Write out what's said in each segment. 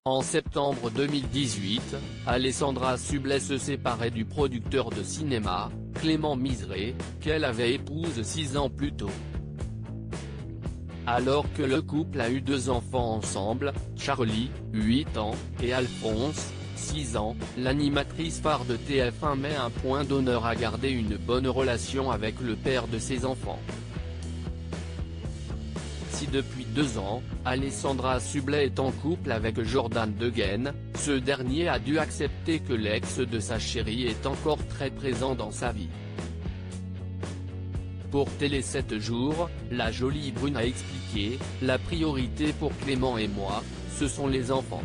En septembre 2018, Alessandra Sublet se séparait du producteur de cinéma, Clément Miseré, qu'elle avait épousé 6 ans plus tôt. Alors que le couple a eu 2 enfants ensemble, Charlie, 8 ans, et Alphonse, 6 ans, l'animatrice phare de TF1 met un point d'honneur à garder une bonne relation avec le père de ses enfants. Si depuis 2 ans, Alessandra Sublet est en couple avec Jordan Degaine, ce dernier a dû accepter que l'ex de sa chérie est encore très présent dans sa vie. Pour Télé 7 jours, la jolie brune a expliqué « La priorité pour Clément et moi, ce sont les enfants.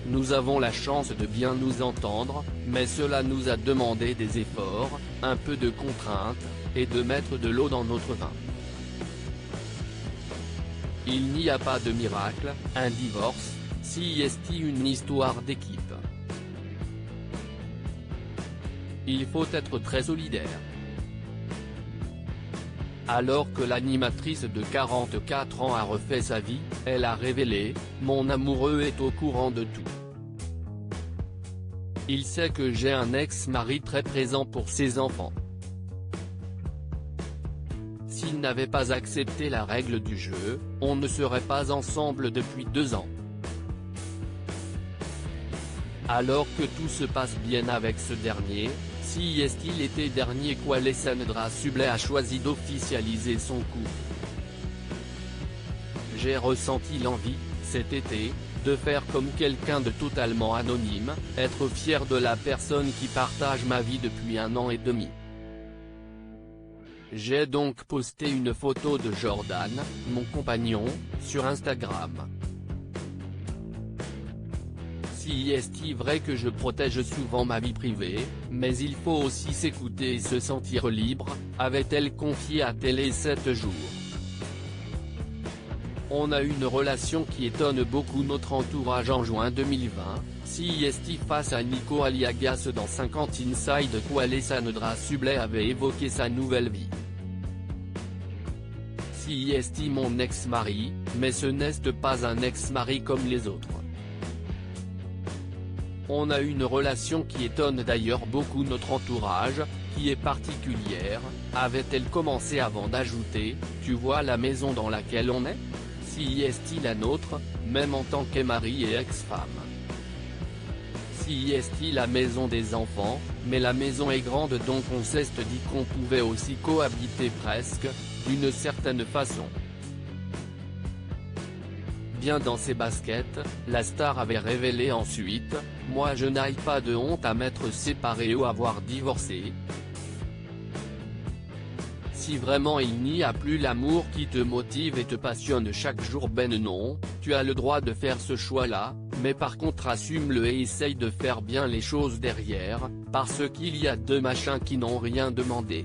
Nous avons la chance de bien nous entendre, mais cela nous a demandé des efforts, un peu de contraintes, et de mettre de l'eau dans notre vin. Il n'y a pas de miracle, un divorce, si est une histoire d'équipe. Il faut être très solidaire. » Alors que l'animatrice de 44 ans a refait sa vie, elle a révélé « Mon amoureux est au courant de tout. Il sait que j'ai un ex-mari très présent pour ses enfants. S'il n'avait pas accepté la règle du jeu, on ne serait pas ensemble depuis 2 ans. Alors que tout se passe bien avec ce dernier, si est-il été dernier qu'Alessandra Sublet a choisi d'officialiser son couple. J'ai ressenti l'envie, cet été, de faire comme quelqu'un de totalement anonyme, être fier de la personne qui partage ma vie depuis 1 an et demi. J'ai donc posté une photo de Jordan, mon compagnon, sur Instagram. Si est vrai que je protège souvent ma vie privée, mais il faut aussi s'écouter et se sentir libre, avait-elle confié à Télé 7 jours. On a une relation qui étonne beaucoup notre entourage en juin 2020, si est face à Nico Aliagas dans 50 Inside qu'Alessandra Sublet avait évoqué sa nouvelle vie. Si est mon ex-mari, mais ce n'est pas un ex-mari comme les autres. On a une relation qui étonne d'ailleurs beaucoup notre entourage, qui est particulière, avait-elle commencé avant d'ajouter, tu vois la maison dans laquelle on est ? Si est la nôtre, même en tant qu'mari et ex-femme. Si est la maison des enfants, mais la maison est grande donc on s'est dit qu'on pouvait aussi cohabiter presque, d'une certaine façon. Bien dans ses baskets, la star avait révélé ensuite « Moi je n'ai pas de honte à m'être séparé ou avoir divorcé. Si vraiment il n'y a plus l'amour qui te motive et te passionne chaque jour ben non, tu as le droit de faire ce choix-là, mais par contre assume-le et essaye de faire bien les choses derrière, parce qu'il y a 2 machins qui n'ont rien demandé. »